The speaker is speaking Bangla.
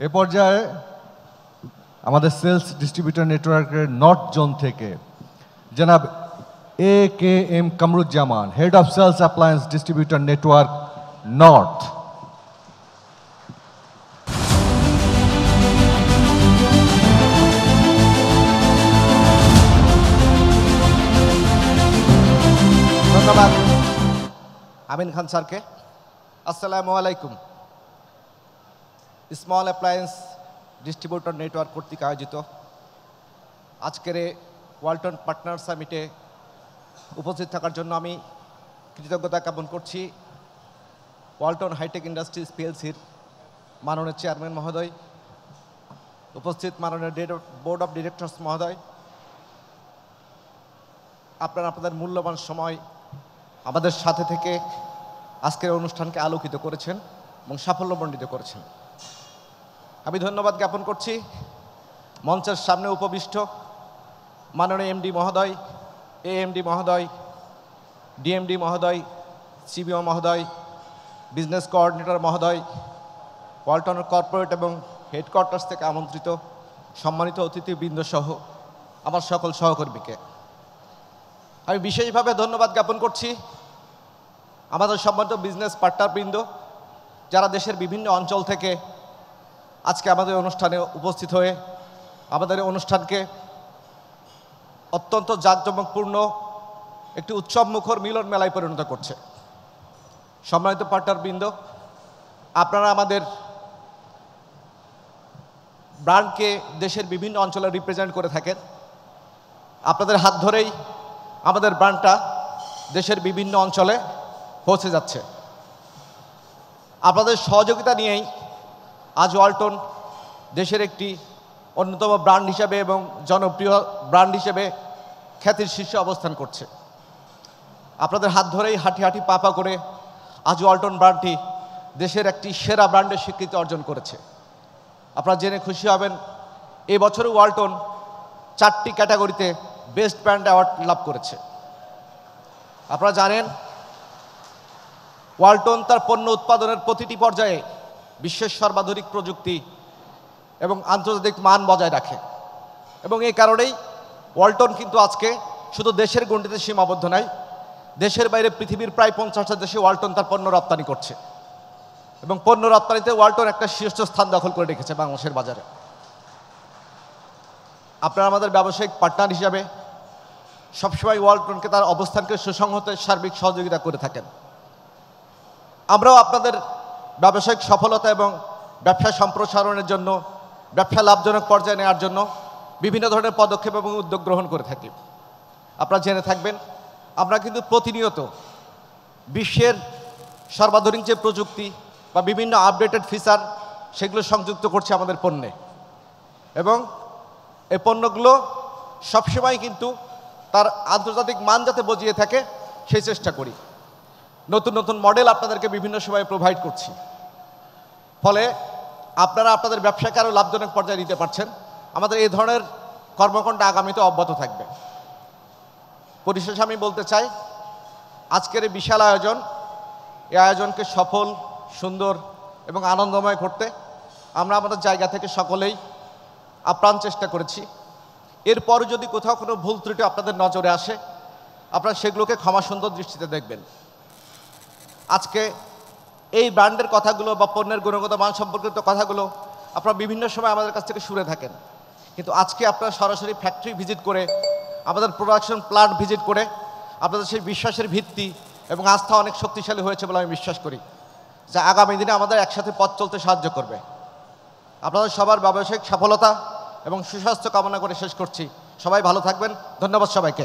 এ পর্যায়ে আমাদের সেলস ডিস্ট্রিবিউটর নেটওয়ার্কের নর্থ জোন থেকে জনাব AKM Kamruzzaman, head of sales appliance distributor network north. ধন্যবাদ আমিন খান স্যারকে। আসসালামু আলাইকুম। স্মল অ্যাপ্লায়েন্স ডিস্ট্রিবিউটর নেটওয়ার্ক কর্তৃক আয়োজিত আজকের ওয়ালটন পার্টনার সামিটে উপস্থিত থাকার জন্য আমি কৃতজ্ঞতা জ্ঞাপন করছি ওয়ালটন হাইটেক ইন্ডাস্ট্রিজ পিএলসির মাননীয় চেয়ারম্যান মহোদয়, উপস্থিত মাননীয় বোর্ড অফ ডিরেক্টরস মহোদয়, আপনারা আপনাদের মূল্যবান সময় আমাদের সাথে থেকে আজকের অনুষ্ঠানকে আলোকিত করেছেন এবং সাফল্যমণ্ডিত করেছেন। আমি ধন্যবাদ জ্ঞাপন করছি মঞ্চের সামনে উপবিষ্ট মাননীয় এমডি মহোদয়, এএমডি মহোদয়, ডিএমডি মহোদয়, সিবিও মহোদয়, বিজনেস কোঅর্ডিনেটর মহোদয়, ওয়ালটনের কর্পোরেট এবং হেডকোয়ার্টার্স থেকে আমন্ত্রিত সম্মানিত অতিথিবৃন্দ সহ আমার সকল সহকর্মীকে আমি বিশেষভাবে ধন্যবাদ জ্ঞাপন করছি আমাদের সম্মানিত বিজনেস পার্টনারবৃন্দ যারা দেশের বিভিন্ন অঞ্চল থেকে আজকে আমাদের অনুষ্ঠানে উপস্থিত হয়ে আমাদের অনুষ্ঠানকে অত্যন্ত জাঁকজমকপূর্ণ একটি উৎসবমুখর মিলন মেলায় পরিণত করছে। সম্মানিত পার্টনারবৃন্দ, আপনারা আমাদের ব্র্যান্ডকে দেশের বিভিন্ন অঞ্চলে রিপ্রেজেন্ট করে থাকেন। আপনাদের হাত ধরেই আমাদের ব্র্যান্ডটা দেশের বিভিন্ন অঞ্চলে পৌঁছে যাচ্ছে। আপনাদের সহযোগিতা নিয়েই আজ ওয়ালটন দেশের একটি অন্যতম ব্র্যান্ড হিসেবে এবং জনপ্রিয় ব্র্যান্ড হিসেবে খ্যাতির শীর্ষে অবস্থান করছে। আপনাদের হাত ধরেই হাঁটি হাঁটি পা পা করে আজ ওয়ালটন ব্র্যান্ডটি দেশের একটি সেরা ব্র্যান্ডের স্বীকৃতি অর্জন করেছে। আপনারা জেনে খুশি হবেন এই বছরও ওয়ালটন 4টি ক্যাটাগরিতে বেস্ট ব্র্যান্ড অ্যাওয়ার্ড লাভ করেছে। আপনারা জানেন ওয়ালটন তার পণ্য উৎপাদনের প্রতিটি পর্যায়ে বিশ্বের সর্বাধুনিক প্রযুক্তি এবং আন্তর্জাতিক মান বজায় রাখে এবং এই কারণেই ওয়ালটন কিন্তু আজকে শুধু দেশের গণ্ডিতে সীমাবদ্ধ নয়, দেশের বাইরে পৃথিবীর প্রায় 50টা দেশে ওয়ালটন তার পণ্য রপ্তানি করছে এবং পণ্য রপ্তানিতে ওয়ালটন একটা শীর্ষস্থান দখল করে রেখেছে বাংলাদেশের বাজারে। আপনারা আমাদের ব্যবসায়িক পার্টনার হিসাবে সবসময় ওয়ালটনকে তার অবস্থানকে সুসংহতে সার্বিক সহযোগিতা করে থাকেন। আমরাও আপনাদের ব্যবসায়িক সফলতা এবং ব্যবসা সম্প্রসারণের জন্য, ব্যবসা লাভজনক পর্যায়ে নেওয়ার জন্য বিভিন্ন ধরনের পদক্ষেপ এবং উদ্যোগ গ্রহণ করে থাকি। আপনারা জেনে থাকবেন আমরা কিন্তু প্রতিনিয়ত বিশ্বের সর্বাধুনিক যে প্রযুক্তি বা বিভিন্ন আপডেটেড ফিচার সেগুলো সংযুক্ত করছে আমাদের পণ্যে এবং এই পণ্যগুলো সবসময় কিন্তু তার আন্তর্জাতিক মান যাতে বজিয়ে থাকে সেই চেষ্টা করি। নতুন নতুন মডেল আপনাদেরকে বিভিন্ন সময়ে প্রোভাইড করছি, ফলে আপনারা আপনাদের ব্যবসাকে আরও লাভজনক পর্যায়ে নিতে পারছেন। আমাদের এই ধরনের কর্মকাণ্ড আগামীতে অব্যাহত থাকবে। পরিশেষে আমি বলতে চাই আজকের এই বিশাল আয়োজন, এই আয়োজনকে সফল, সুন্দর এবং আনন্দময় করতে আমরা আমাদের জায়গা থেকে সকলেই আপ্রাণ চেষ্টা করেছি। এরপরও যদি কোথাও কোনো ভুল ত্রুটি আপনাদের নজরে আসে আপনারা সেগুলোকে ক্ষমা সুন্দর দৃষ্টিতে দেখবেন। আজকে এই ব্র্যান্ডের কথাগুলো বা পণ্যের গুণগত মান সম্পর্কিত কথাগুলো আপনারা বিভিন্ন সময় আমাদের কাছ থেকে শুনে থাকেন, কিন্তু আজকে আপনারা সরাসরি ফ্যাক্টরি ভিজিট করে, আমাদের প্রোডাকশন প্ল্যান্ট ভিজিট করে আপনাদের সেই বিশ্বাসের ভিত্তি এবং আস্থা অনেক শক্তিশালী হয়েছে বলে আমি বিশ্বাস করি, যা আগামী দিনে আমাদের একসাথে পথ চলতে সাহায্য করবে। আপনাদের সবার ব্যবসায়িক সফলতা এবং সুস্বাস্থ্য কামনা করে শেষ করছি। সবাই ভালো থাকবেন। ধন্যবাদ সবাইকে।